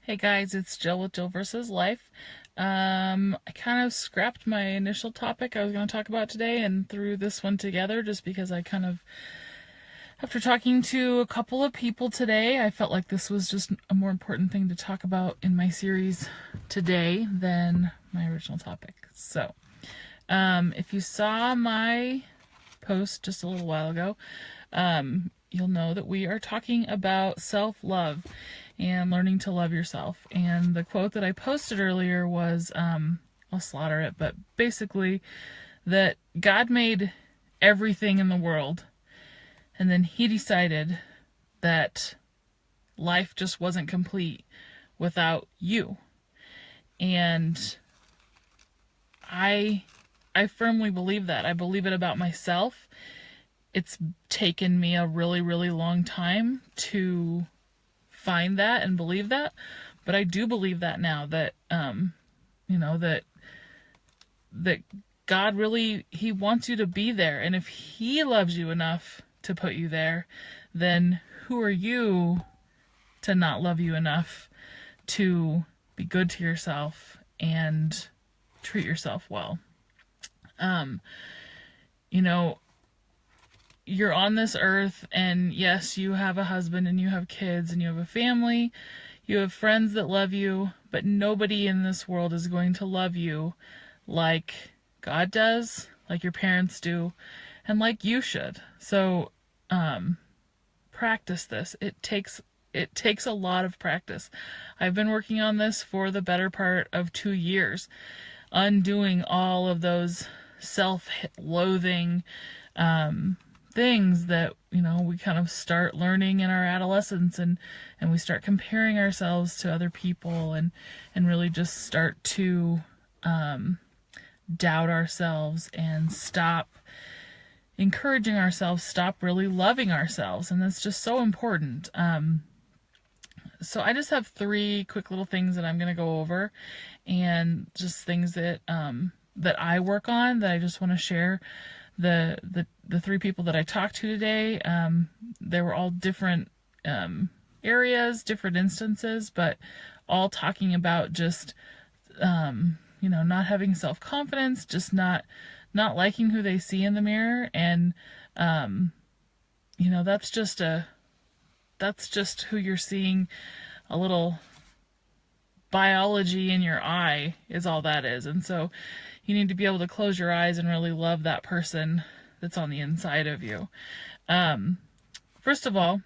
Hey guys, it's Jill with Jill versus Life. I kind of scrapped my initial topic I was going to talk about today and threw this one together just because after talking to a couple of people today, I felt like this was just a more important thing to talk about in my series today than my original topic. So, if you saw my post just a little while ago, you'll know that we are talking about self-love and learning to love yourself. And the quote that I posted earlier was, I'll slaughter it, but basically that God made everything in the world, and then he decided that life just wasn't complete without you. And I firmly believe that. I believe it about myself. It's taken me a really, really long time to find that and believe that, but I do believe that now that that God really, he wants you to be there, and if he loves you enough to put you there, then who are you to not love you enough to be good to yourself and treat yourself well? You know, you're on this earth, and yes, you have a husband and you have kids and you have a family, you have friends that love you, but nobody in this world is going to love you like God does, like your parents do, and like you should. So practice this. It takes a lot of practice. I've been working on this for the better part of 2 years, undoing all of those self-loathing things that we kind of start learning in our adolescence, and we start comparing ourselves to other people, and really just start to doubt ourselves and stop encouraging ourselves, stop really loving ourselves, and that's just so important. So I just have 3 quick little things that I'm going to go over, and just things that that I work on that I just want to share. The 3 people that I talked to today, they were all different areas, different instances, but all talking about just not having self-confidence, just not liking who they see in the mirror, and that's just who you're seeing. A little biology in your eye is all that is. And so you need to be able to close your eyes and really love that person that's on the inside of you. First of all,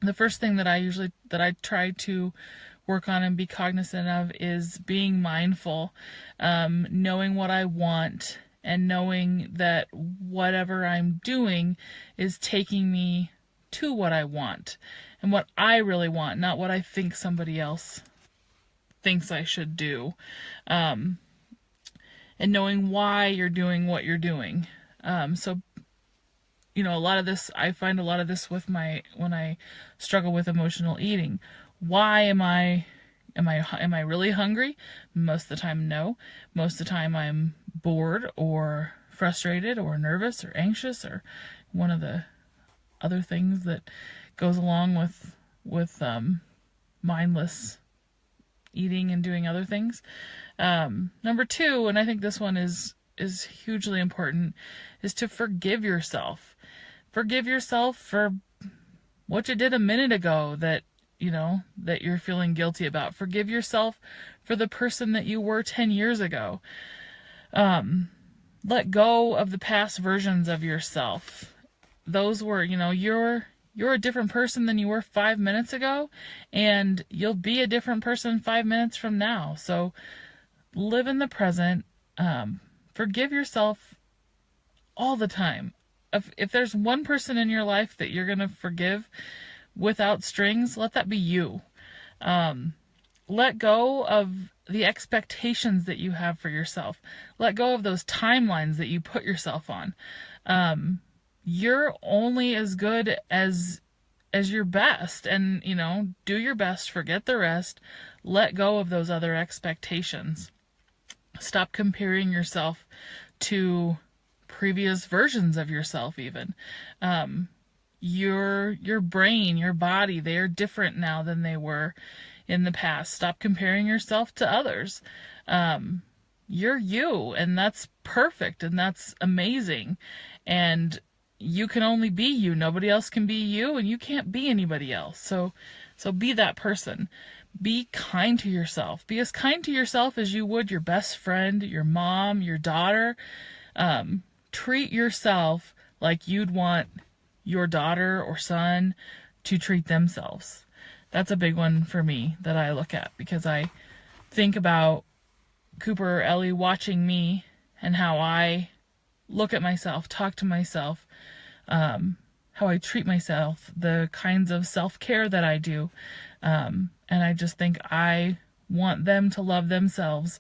the first thing that I try to work on and be cognizant of is being mindful, knowing what I want, and knowing that whatever I'm doing is taking me to what I want and what I really want, not what I think somebody else thinks I should do. And knowing why you're doing what you're doing. So a lot of this, I find a lot of this when I struggle with emotional eating. Why am I really hungry? Most of the time, no. Most of the time I'm bored or frustrated or nervous or anxious, or one of the other things that goes along with mindless eating and doing other things. Number 2, and I think this one is hugely important, is to forgive yourself. Forgive yourself for what you did a minute ago that you're feeling guilty about. Forgive yourself for the person that you were 10 years ago. Let go of the past versions of yourself. Those were, you're a different person than you were 5 minutes ago, and you'll be a different person 5 minutes from now. So live in the present. Forgive yourself all the time. If there's one person in your life that you're going to forgive without strings, let that be you. Let go of the expectations that you have for yourself. Let go of those timelines that you put yourself on. You're only as good as your best, and do your best, forget the rest. Let go of those other expectations. Stop comparing yourself to previous versions of yourself even. your brain, your body, they are different now than they were in the past. Stop comparing yourself to others. You're you, and that's perfect, and that's amazing. And you can only be you. Nobody else can be you, and you can't be anybody else. So be that person. Be kind to yourself. Be as kind to yourself as you would your best friend, your mom, your daughter. Treat yourself like you'd want your daughter or son to treat themselves. That's a big one for me that I look at, because I think about Cooper or Ellie watching me and how I look at myself, talk to myself, how I treat myself, the kinds of self-care that I do. And I just think I want them to love themselves,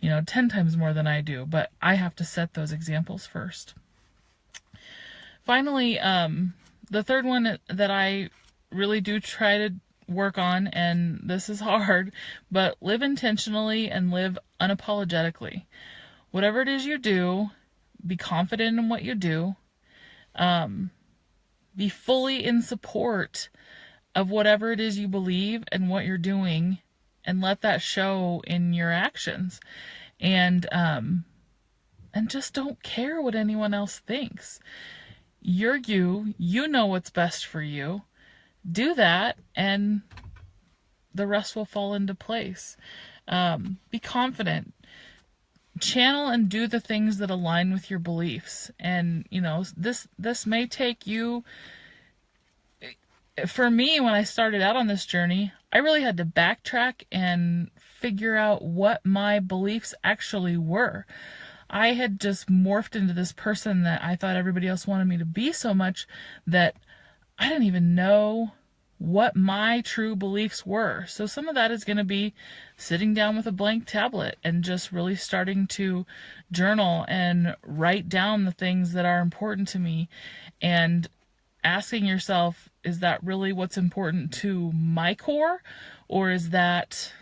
10 times more than I do, but I have to set those examples first. Finally, the third one that I really do try to work on, and this is hard, but live intentionally and live unapologetically. Whatever it is you do, be confident in what you do. Be fully in support of whatever it is you believe and what you're doing, and let that show in your actions. And just don't care what anyone else thinks. You're you. You know what's best for you. Do that, and the rest will fall into place. Be confident. Channel and do the things that align with your beliefs. And, this may take you... For me, when I started out on this journey, I really had to backtrack and figure out what my beliefs actually were. I had just morphed into this person that I thought everybody else wanted me to be so much that I didn't even know what my true beliefs were. So some of that is going to be sitting down with a blank tablet and just really starting to journal and write down the things that are important to me, and asking yourself, is that really what's important to my core, or is that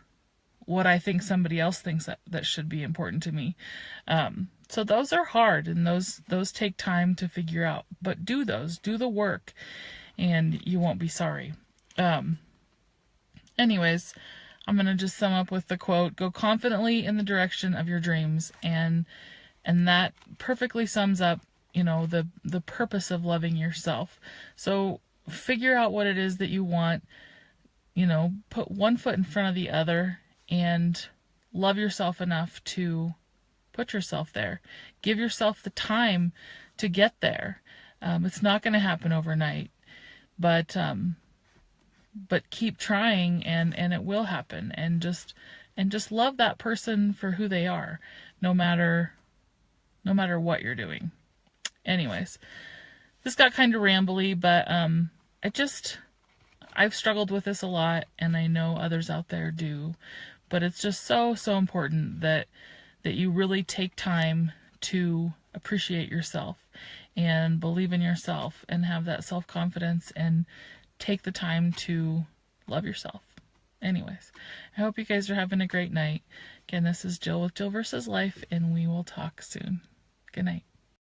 what I think somebody else thinks that should be important to me? So those are hard, and those take time to figure out, but do the work, and you won't be sorry. Anyways, I'm going to just sum up with the quote: go confidently in the direction of your dreams. And that perfectly sums up, the purpose of loving yourself. So figure out what it is that you want, put one foot in front of the other, and love yourself enough to put yourself there. Give yourself the time to get there. It's not going to happen overnight, but keep trying, and it will happen. And just love that person for who they are, no matter what you're doing. Anyways, this got kind of rambly, but I've struggled with this a lot, and I know others out there do, but it's just so important that you really take time to appreciate yourself and believe in yourself and have that self-confidence, and take the time to love yourself. Anyways, I hope you guys are having a great night. Again, this is Jill with Jill vs. Life, and we will talk soon. Good night.